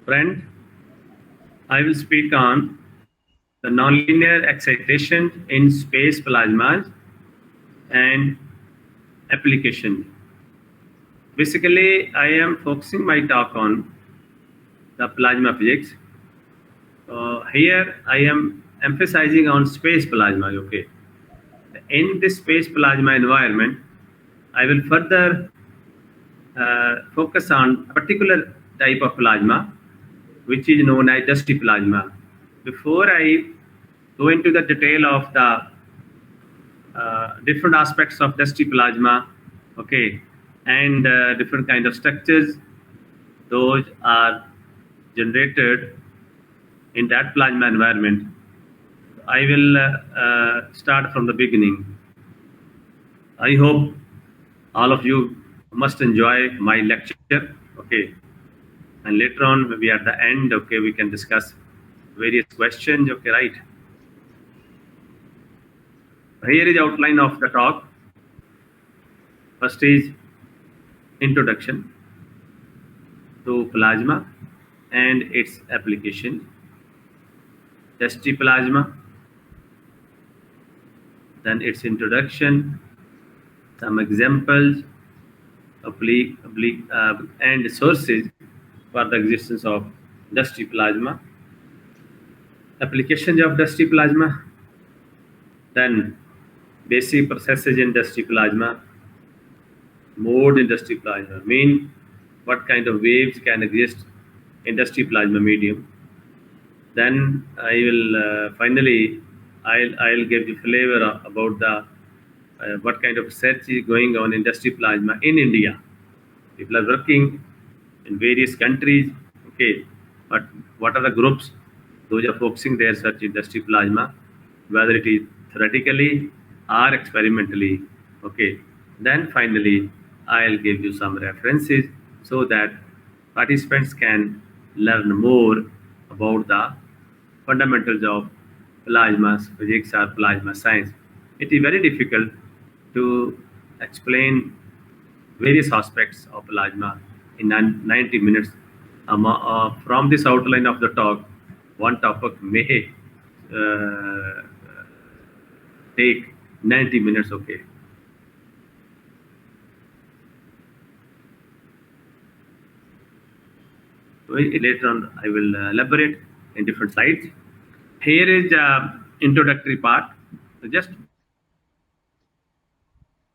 Friend, I will speak on the nonlinear excitation in space plasmas and application. Basically, I am focusing my talk on the plasma physics. Here, I am emphasizing on space plasma. Okay, in this space plasma environment, I will further focus on a particular type of plasma, which is known as dusty plasma. Before I go into the detail of the different aspects of dusty plasma, okay, and different kind of structures, those are generated in that plasma environment. I will start from the beginning. I hope all of you must enjoy my lecture, okay, and later on maybe at the end, okay, we can discuss various questions, okay, right? Here is outline of the talk. First is introduction to plasma and its application, dusty plasma, then its introduction, some examples, and sources for the existence of dusty plasma, applications of dusty plasma, then basic processes in dusty plasma, mode in dusty plasma, mean what kind of waves can exist in dusty plasma medium. Then I will finally I'll give you flavor about the what kind of research is going on in dusty plasma in India. People are working in various countries, okay, but what are the groups? Those are focusing their search in dusty plasma, whether it is theoretically or experimentally, okay. Then finally, I'll give you some references so that participants can learn more about the fundamentals of plasma physics or plasma science. It is very difficult to explain various aspects of plasma in 90 minutes. From this outline of the talk, one topic may uh, take 90 minutes, okay. Later on, I will elaborate in different slides. Here is introductory part. So just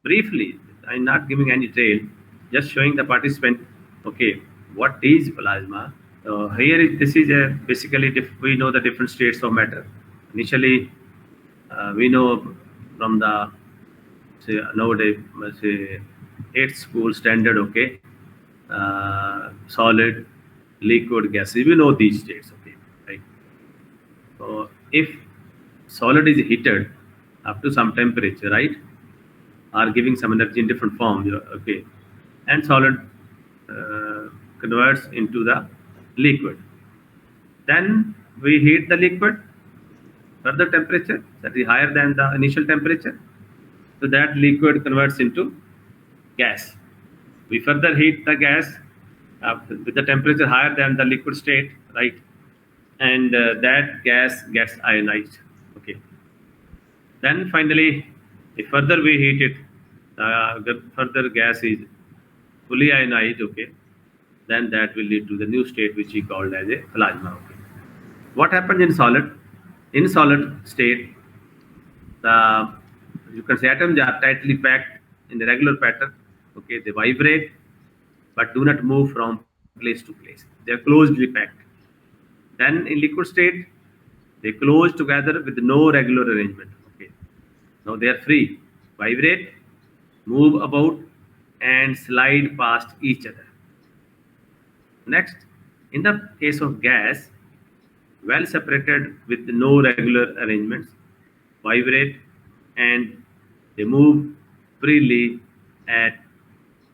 briefly, I'm not giving any detail, just showing the participant, okay, what is plasma. Here is, this is a basically we know the different states of matter. Initially, we know from the say nowadays say eighth school standard, okay, solid, liquid, gases. We know these states, okay, right? So if solid is heated up to some temperature, right, are giving some energy in different forms, okay, and solid converts into the liquid. Then we heat the liquid further temperature that is higher than the initial temperature. So that liquid converts into gas. We further heat the gas with the temperature higher than the liquid state, right? And that gas gets ionized. Okay. Then finally, if further we heat it, the further gas is fully ionized. Okay. Then that will lead to the new state, which we called as a plasma. Okay. What happens in solid? In solid state, the you can say atoms are tightly packed in the regular pattern. Okay, they vibrate but do not move from place to place. They are closely packed. Then in liquid state, they close together with no regular arrangement. Okay, now they are free, vibrate, move about, and slide past each other. Next, in the case of gas, well separated with no regular arrangements, vibrate, and they move freely at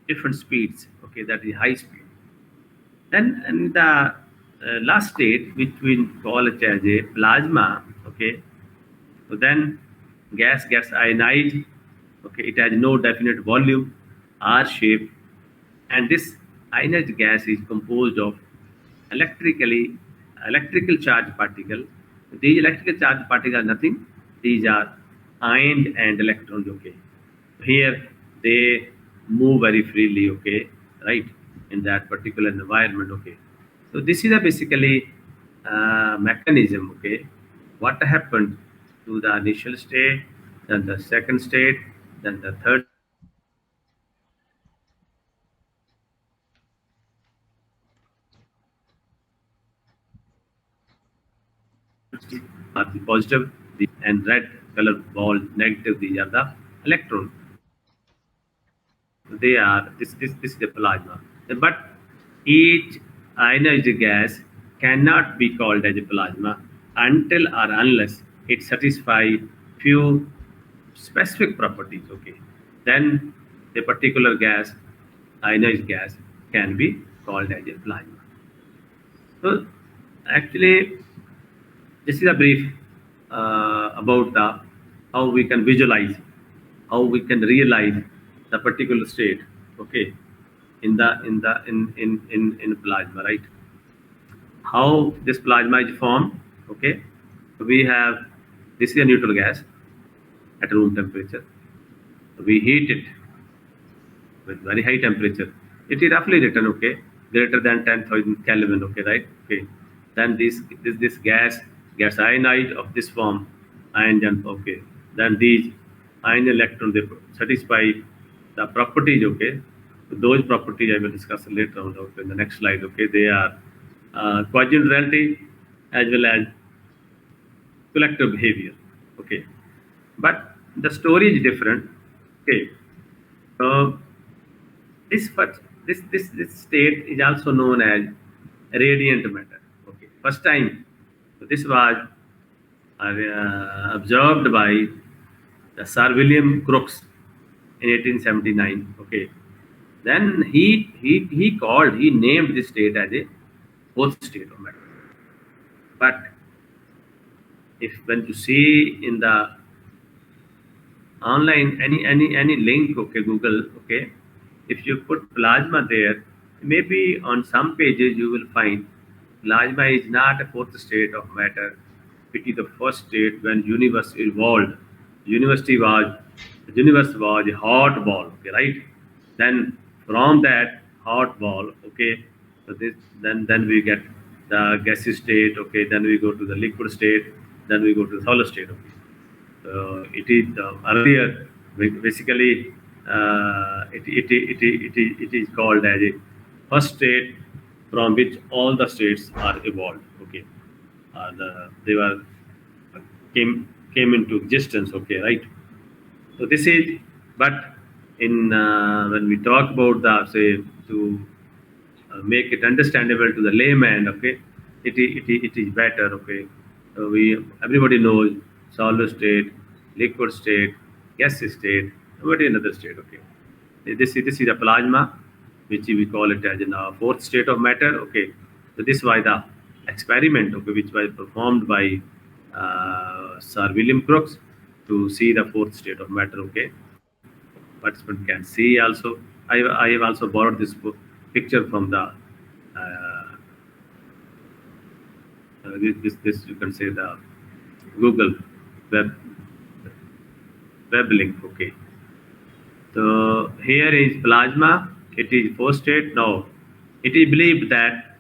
different speeds. Okay, that is high speed. Then in the last state, which we call it as a plasma, okay, so then gas gets ionized, okay, it has no definite volume or shape, and this ionized gas is composed of electrical charge particle. These electrical charge particles are nothing. These are ion and electrons. Okay, here they move very freely. Okay, right, in that particular environment. Okay, so this is a basically mechanism. Okay, what happened to the initial state, then the second state, then the third are the positive, and red color ball negative. These are the electrons. They are this is the plasma. But each ionized gas cannot be called as a plasma until or unless it satisfies few specific properties. Okay, then a particular gas, ionized gas, can be called as a plasma. So actually, this is a brief about the how we can visualize, how we can realize the particular state. Okay, in plasma, right? How this plasma is formed? Okay, we have this is a neutral gas at room temperature. We heat it with very high temperature. It is roughly written, okay, greater than 10,000 Kelvin, okay, right? Okay. Then this gas gets ionized of this form, ion and okay. Then these ion electrons they satisfy the properties, okay. Those properties I will discuss later on, okay, in the next slide, okay. They are quasi-neutrality as well as collective behavior, okay. But the story is different, okay. So this state is also known as radiant matter. Okay, first time this was observed by the Sir William Crookes in 1879. Okay, then he named this state as a fourth state of matter. But if when you see in the online any link, okay, Google, okay, if you put plasma there, maybe on some pages you will find plasma is not a fourth state of matter. It is the first state when universe evolved. University was the universe was a hot ball, okay, right? Then from that hot ball, okay, so this then we get the gaseous state, okay, then we go to the liquid state, then we go to the solid state, okay. It is earlier basically it is called as a first state from which all the states are evolved. Okay, they were came into existence. Okay, right. So this is, but in when we talk about the say to make it understandable to the layman, okay, it is better. Okay, we everybody knows solid state, liquid state, gaseous state, what is another state? Okay, this is a plasma, which we call it as in a fourth state of matter. Okay, so this was the experiment, okay, which was performed by Sir William Crookes to see the fourth state of matter. Okay, participant can see also. I have also borrowed this picture from the this you can say the Google web link. Okay, so here is plasma. It is fourth state. Now it is believed that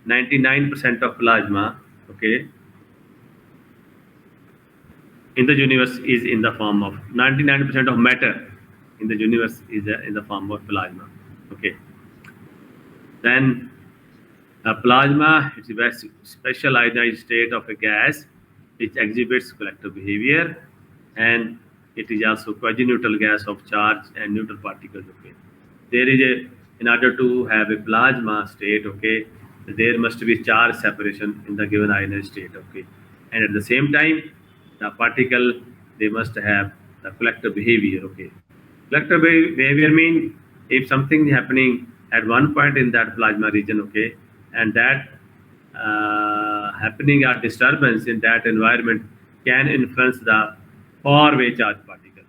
99% of plasma, okay, in the universe is in the form of 99% of matter in the universe is in the form of plasma. Okay, then a plasma is a very special ionized state of a gas which exhibits collective behavior, and it is also quasi-neutral gas of charge and neutral particles. Okay, there is a in order to have a plasma state, okay, there must be charge separation in the given ionized state. Okay, and at the same time the particle they must have the collective behavior. Okay, collective behavior means if something is happening at one point in that plasma region, okay, and that happening or disturbance in that environment can influence the far away charge particle.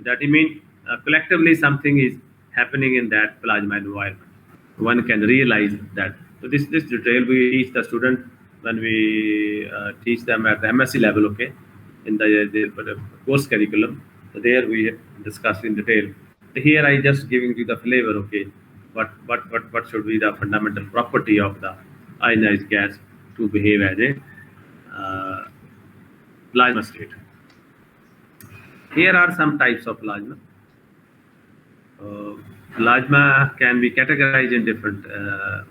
That means collectively something is happening in that plasma environment. One can realize that So this detail we teach the student when we teach them at the MSc level, okay, in the course curriculum. So there we discuss in detail. So here I just giving you the flavor, okay, what should be the fundamental property of the ionized gas to behave as a plasma state. Here are some types of plasma. Uh, Plasma can be categorized in different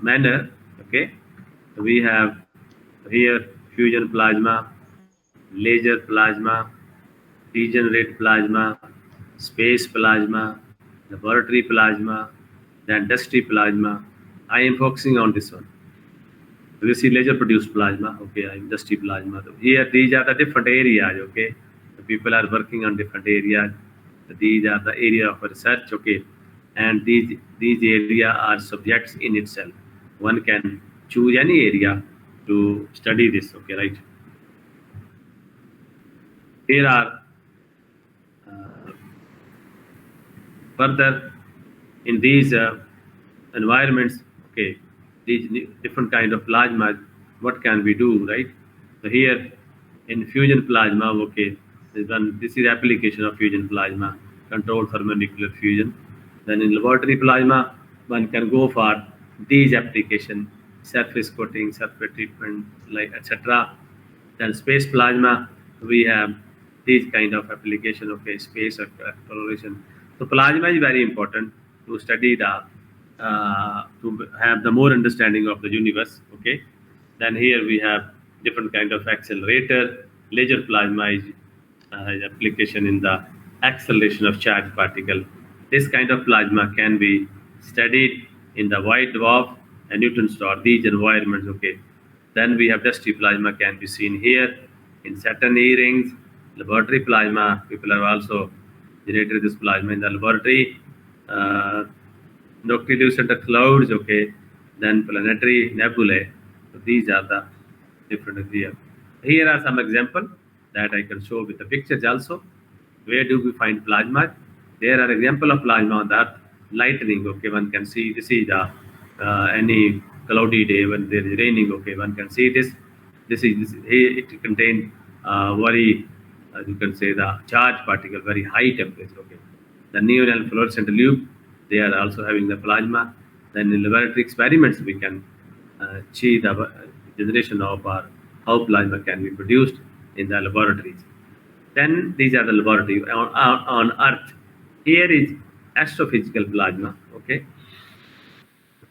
manner. Okay, we have here fusion plasma, laser plasma, degenerate plasma, space plasma, laboratory plasma, then dusty plasma. I am focusing on this one. We see laser produced plasma. Okay, I'm dusty plasma. So here, these are the different areas. Okay, the people are working on different areas. These are the area of research. Okay, and these area are subjects in itself. One can choose any area to study this. Okay, right. Here are uh, further in these environments. Okay, these different kind of plasma. What can we do, right? So here in fusion plasma, okay, this is application of fusion plasma, controlled thermonuclear fusion. Then in laboratory plasma, one can go for these application, surface coating, surface treatment, like etc. Then space plasma, we have these kind of application, okay, space exploration. So plasma is very important to study the to have the more understanding of the universe. Okay, then here we have different kind of accelerator. Laser plasma is application in the acceleration of charged particle. This kind of plasma can be studied in the white dwarf and neutron star, these environments. Okay, then we have dusty plasma can be seen here in Saturn E rings. Laboratory plasma, people have also generated this plasma in the laboratory. Uh, Noctilucent clouds, okay, then planetary nebulae. So these are the different here. Here are some example that I can show with the pictures also. Where do we find plasma? There are example of plasma on the Earth. Lightning, okay, one can see this is the any cloudy day when there is raining, okay, one can see this. Here it contains very you can say the charged particle, very high temperature, okay. The neon and fluorescent loop, they are also having the plasma. Then in laboratory experiments, we can see the generation of how plasma can be produced in the laboratories. Then these are the laboratory on Earth. Here is astrophysical plasma. Okay,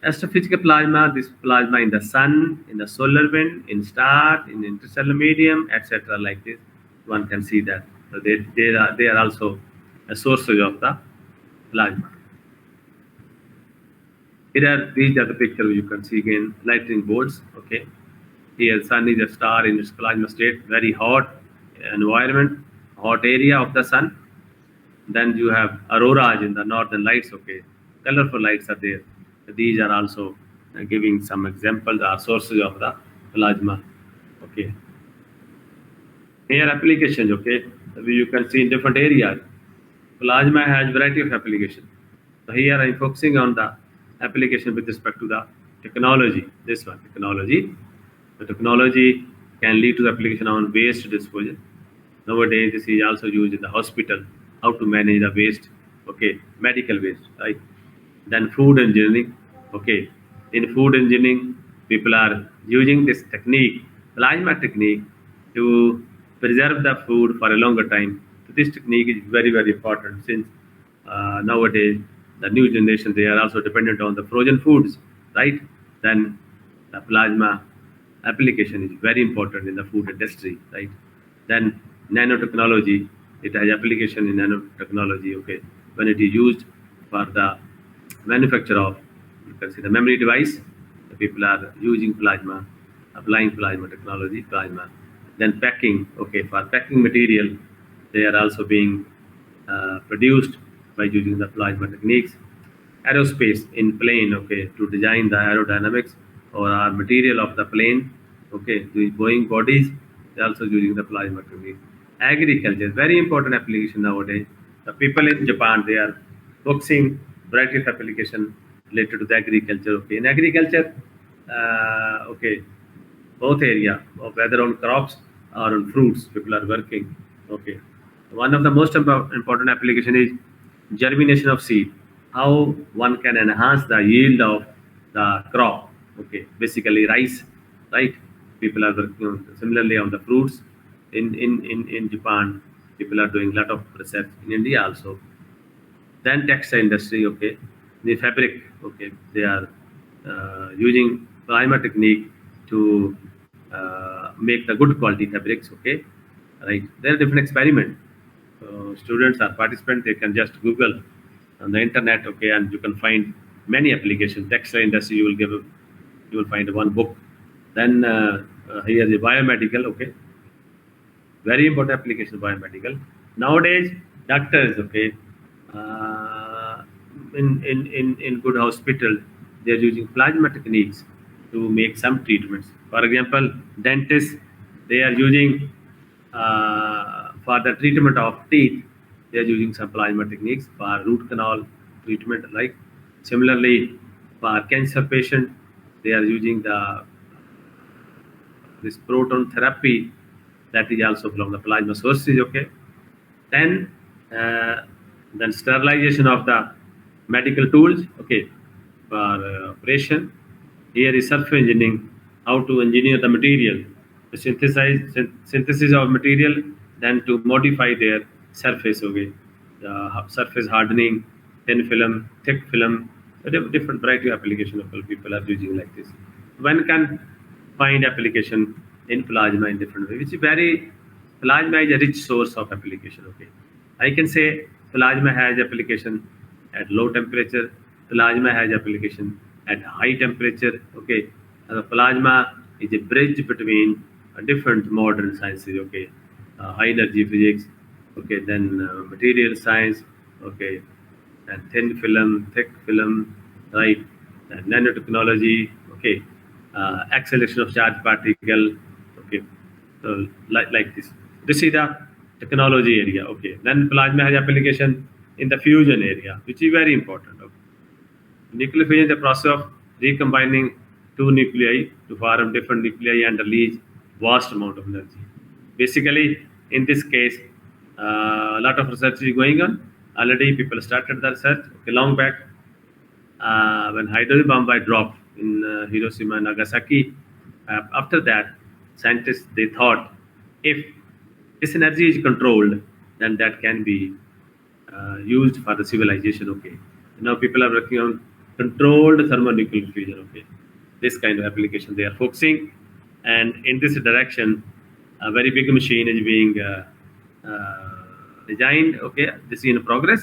astrophysical plasma. This plasma in the sun, in the solar wind, in star, in interstellar medium, etc. Like this, one can see that. So they are also a sources of the plasma. These are the picture you can see again lightning bolts. Okay, here sun is a star in its plasma state, very hot environment, hot area of the sun. Then you have auroras in the northern lights. Okay, colorful lights are there. These are also giving some examples or sources of the plasma. Okay, here applications. Okay, you can see in different areas. Plasma has variety of application. So here I'm focusing on the application with respect to the technology. This one, technology. The technology can lead to the application on waste disposal. Nowadays, this is also used in the hospital, how to manage the waste, okay, medical waste, right? Then food engineering, okay. In food engineering, people are using this technique, plasma technique, to preserve the food for a longer time. So this technique is very, very important since nowadays the new generation, they are also dependent on the frozen foods, right? Then the plasma application is very important in the food industry, right? Then nanotechnology, it has application in nanotechnology, okay, when it is used for the manufacture of, you can see the memory device, the people are using plasma, applying plasma technology, plasma. Then packing, okay, for packing material, they are also being produced by using the plasma techniques. Aerospace in plane, okay, to design the aerodynamics or our material of the plane, okay, the Boeing bodies, they're also using the plasma technique. Agriculture, very important application nowadays. The people in Japan, they are focusing variety of application related to the agriculture. Okay, in agriculture, okay, both area, whether on crops or on fruits, people are working. Okay, one of the most important application is germination of seed. How one can enhance the yield of the crop. Okay, basically rice, right? People are working on similarly on the fruits. In Japan, people are doing a lot of research. In India also, then textile industry, okay, the fabric, okay, they are using primer technique to make the good quality fabrics, okay, right? There are different experiment. Students or participants, they can just Google on the internet, okay, and you can find many applications. Textile industry, you will find one book. Then here the biomedical, okay, very important application biomedical. Nowadays, doctors, okay, uh, in good hospital, they are using plasma techniques to make some treatments. For example, dentists, they are using for the treatment of teeth, they are using some plasma techniques for root canal treatment. Like similarly, for cancer patient, they are using the this proton therapy, that is also from the plasma sources, okay. Then uh, then sterilization of the medical tools, okay, for operation. Here is surface engineering, how to engineer the material, to synthesis of material, then to modify their surface, okay. The surface hardening, thin film, thick film, different variety of application of people are using like this. One can find application in plasma in different way, which is very, plasma is a rich source of application, okay. I can say plasma has application at low temperature, plasma has application at high temperature, okay. The plasma is a bridge between different modern sciences, okay. High energy physics, okay, then material science, okay, and thin film, thick film, right, and nanotechnology, okay, acceleration of charge particle, okay, so like this. This is the technology area, okay. Then plasma has application in the fusion area, which is very important. Okay. Nuclear fusion is the process of recombining two nuclei to form different nuclei and release vast amount of energy. Basically, in this case, a lot of research is going on. Already, people started the research, okay, long back, when hydrogen bomb was dropped in Hiroshima and Nagasaki. After that, scientists, they thought, if this energy is controlled, then that can be used for the civilization. Okay, now people are working on controlled thermonuclear fusion. Okay, this kind of application they are focusing, and in this direction, a very big machine is being designed. Okay, this is in progress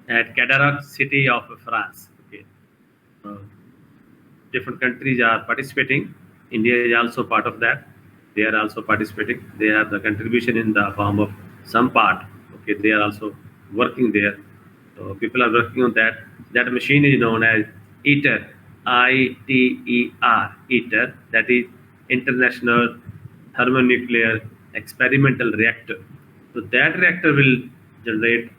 at Cadarache city of France. Okay, uh, different countries are participating. India is also part of that. They are also participating. They have the contribution in the form of some part. Okay, they are also working there. So people are working on that. That machine is known as ITER, ITER, ITER. That is International Thermonuclear Experimental Reactor. So that reactor will generate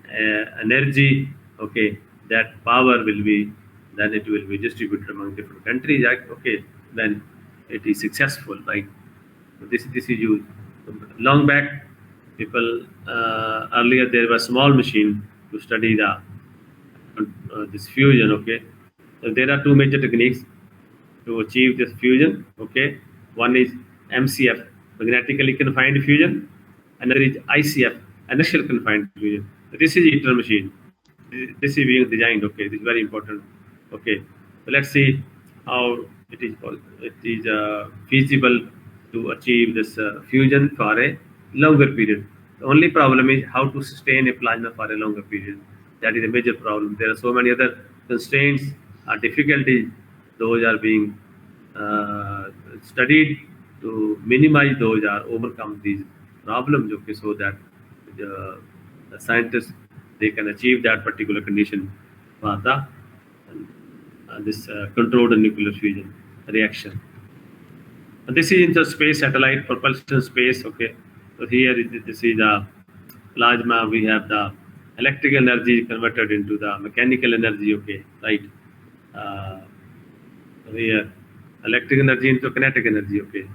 energy. Okay, that power will be, then it will be distributed among different countries. Like, okay, then it is successful. Right? So this is used long back. People earlier there was small machine to study the this fusion. Okay, so there are two major techniques to achieve this fusion. Okay, one is MCF, magnetically confined fusion. Another is ICF, inertial confined fusion. This is ITER machine. This is being designed. Okay, this is very important. Okay, so let's see how it is feasible to achieve this fusion for a longer period. The only problem is how to sustain a plasma for a longer period. That is a major problem. There are so many other constraints or difficulties. Those are being studied to minimize those or overcome these problems. Okay, so that the scientists, they can achieve that particular condition for the this controlled nuclear fusion reaction. And this is interspace satellite propulsion space. Okay, so here this is the plasma. We have the electrical energy converted into the mechanical energy. Okay, right. Uh, here. electric energy into kinetic energy. Okay,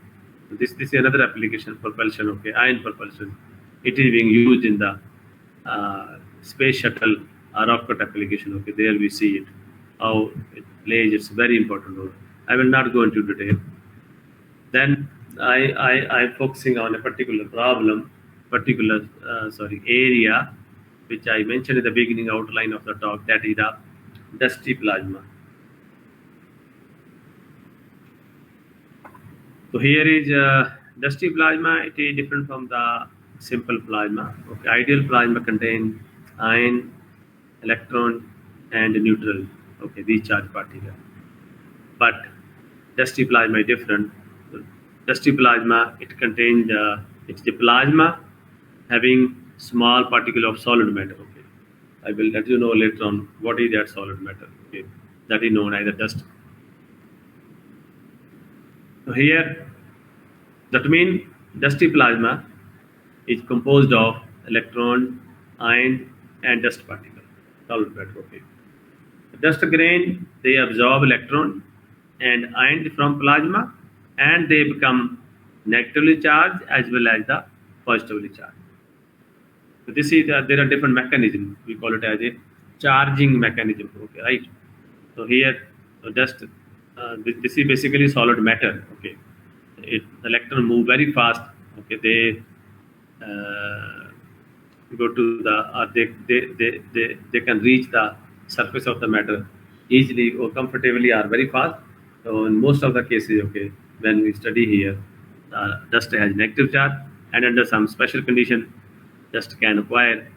so this is another application, propulsion. Okay, ion propulsion. It is being used in the space shuttle rocket application. Okay, there we see it how it plays its very important role. I will not go into detail. Then I'm focusing on a particular problem, particular area, which I mentioned in the beginning outline of the talk. That is the dusty plasma. So here is dusty plasma. It is different from the simple plasma. Okay, ideal plasma contains ion, electron, and neutral. Okay, these charged particles. But dusty plasma is different. So dusty plasma, it contains it's the plasma having small particle of solid matter. Okay, I will let you know later on what is that solid matter. Okay, that is known as the dust. So here, that means dusty plasma is composed of electron, ion, and dust particle, solid matter. Okay, the dust grain, they absorb electron and ion from plasma, and they become negatively charged as well as the positively charged. So this is there are different mechanisms. We call it as a charging mechanism. Okay, right? So here, so just this is basically solid matter. Okay, electron move very fast. Okay, they go to the they can reach the surface of the matter easily or comfortably or very fast. So in most of the cases, okay, when we study here, dust has negative charge, and under some special condition, dust can acquire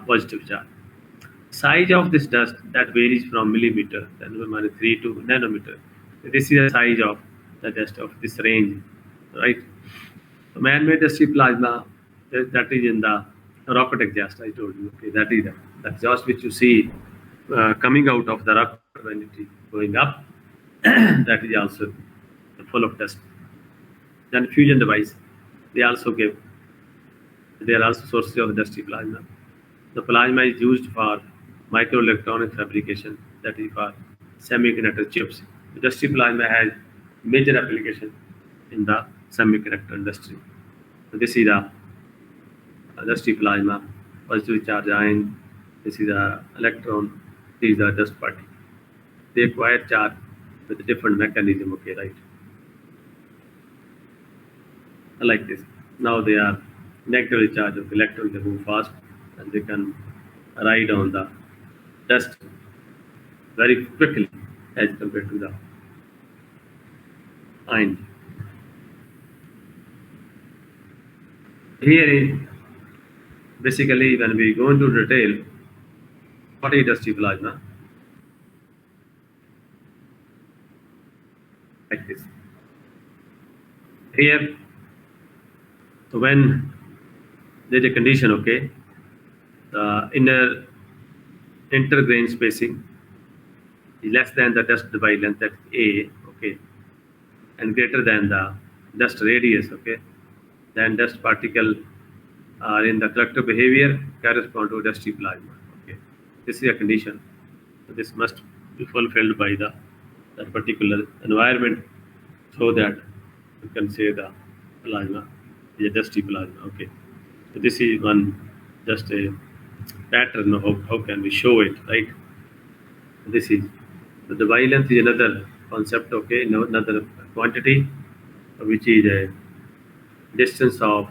positive charge. Size of this dust that varies from millimeter, then 3 to nanometer. This is the size of the dust of this range, right? So man-made dusty plasma, that is in the rocket exhaust. I told you, okay, that is the exhaust which you see coming out of the rocket when it is going up. That is also full of dust. Then fusion device, they also give. They are also sources of dusty plasma. The plasma is used for microelectronic fabrication, that is for semiconductor chips. The dusty plasma has major application in the semiconductor industry. So this is the dusty plasma, positive charge ion. This is the electron. This is the dust particle. They acquire charge with a different mechanism. Okay, right? Like this. Now they are negatively charged. Okay, electrons they move fast and they can ride on the dust very quickly as compared to the ion. Here is basically when we go into detail, what is dusty plasma? Like this. Here, so when there is a condition, okay, the inner intergrain spacing is less than the dust by length, that's A, okay, and greater than the dust radius, okay, then dust particle are in the collective behavior correspond to dusty plasma. Okay, this is a condition. So this must be fulfilled by the that particular environment, so that you can say the plasma is a dusty plasma. Okay, so this is one just a pattern of how can we show it, right? This is so the violence is another concept. Okay, another quantity, which is a distance of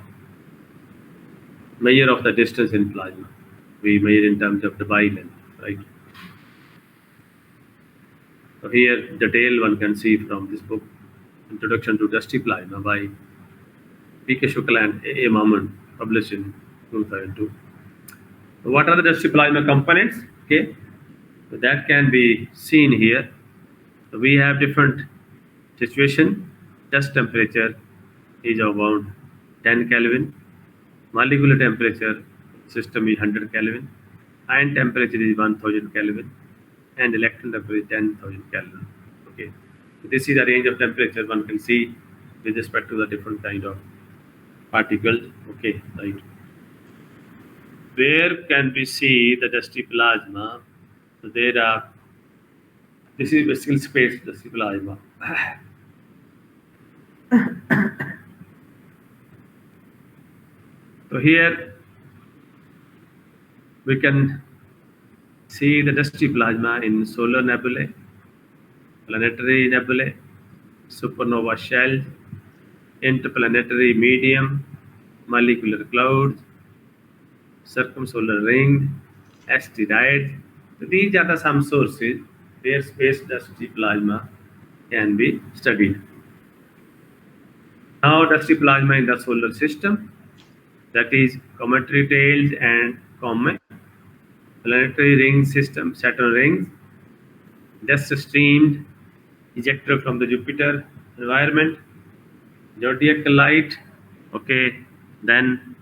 measure of the distance in plasma. We measure in terms of the Debye length, right? So here, detail one can see from this book, Introduction to Dusty Plasma by P.K. Shukla and A. Maman, published in 2002. So what are the dusty plasma components? Okay, so that can be seen here. So we have different situation. Dust temperature is around 10 Kelvin. Molecular temperature system is 100 Kelvin. Ion temperature is 1000 Kelvin. And electron temperature is 10,000 Kelvin. Okay, so this is the range of temperature one can see with respect to the different kind of particles. Okay, right. Where can we see the dusty plasma? So there are. This is basically space dusty plasma. So here we can see the dusty plasma in solar nebulae, planetary nebulae, supernova shells, interplanetary medium, molecular clouds, circumsolar ring, asteroids. So these are the some sources where space dusty plasma can be studied. Now, dusty plasma in the solar system, that is cometary tails and comet, planetary ring system, Saturn rings, dust streamed ejected from the Jupiter environment, zodiacal light, okay, then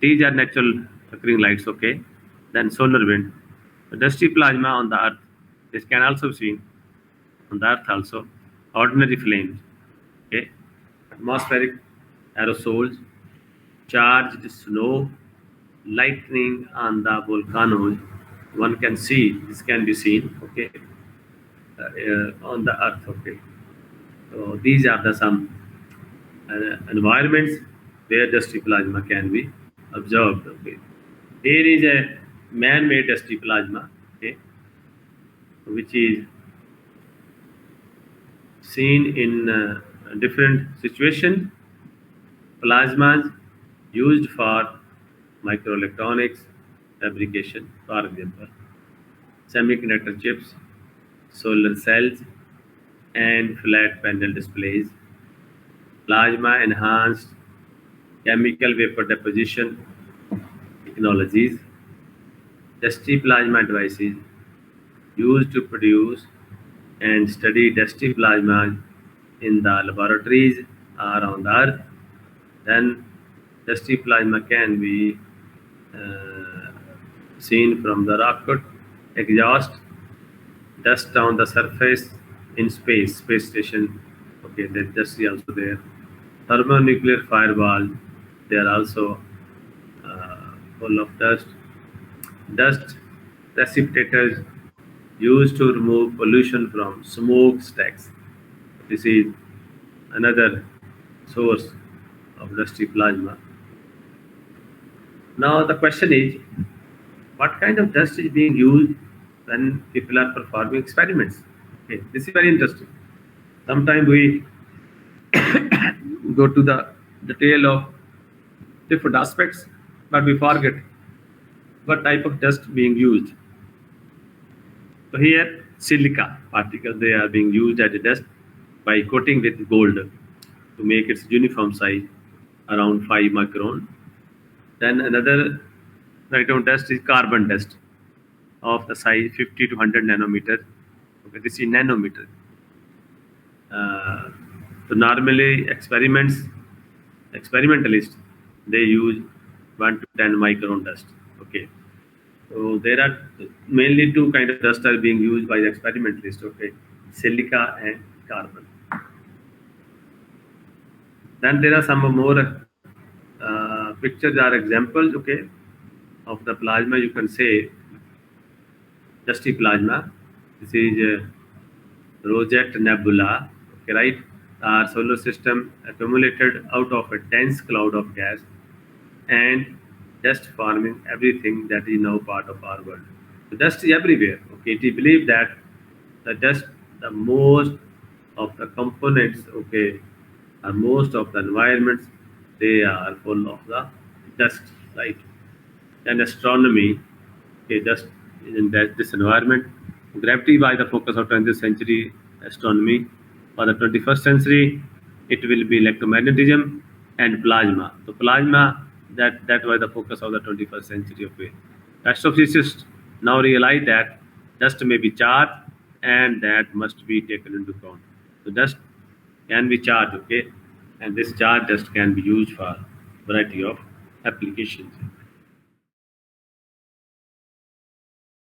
these are natural occurring lights, okay, then solar wind, the dusty plasma on the earth, this can also be seen on the earth also, ordinary flames, okay, atmospheric aerosols, charged snow, lightning on the volcanoes, one can see, this can be seen, okay, on the earth, okay. So these are the some environments where dusty plasma can be observed. Okay, there is a man-made dusty plasma, okay, which is seen in different situations. Plasmas used for microelectronics fabrication, for example, semiconductor chips, solar cells, and flat panel displays. Plasma enhanced chemical vapor deposition technologies, dusty plasma devices used to produce and study dusty plasma in the laboratories or on the earth. Then dusty plasma can be uh, seen from the rocket exhaust, dust on the surface in space station. Okay, that dust is also there. Thermonuclear fireball, they are also full of dust. Dust precipitators used to remove pollution from smokestacks. This is another source of dusty plasma. Now the question is, what kind of dust is being used when people are performing experiments? Okay, this is very interesting. Sometimes we go to the detail of different aspects, but we forget what type of dust being used. So here, silica particles, they are being used as a dust by coating with gold to make its uniform size around 5 micron. Then another type of dust is carbon dust of the size 50 to 100 nanometer. Okay, this is nanometer. Uh, so normally experimentalists, they use 1 to 10 micron dust. Okay, so there are mainly two kind of dust are being used by the experimentalists. Okay, silica and carbon. Then there are some more pictures are examples. Okay, of the plasma. You can say dusty plasma. This is Rosette Nebula. Okay, right? Our solar system accumulated out of a dense cloud of gas and dust forming everything that is now part of our world. The dust is everywhere. Okay, it is believed that the dust, the most of the components, okay, or most of the environments, they are full of the dust, right? And astronomy, okay, dust is in this environment. Gravity by the focus of 20th century astronomy. For the 21st century, it will be electromagnetism and plasma. So plasma, that was the focus of the 21st century. Okay, astrophysicists now realize that dust may be charged, and that must be taken into account. So dust can be charged, okay, and this charged dust can be used for variety of applications.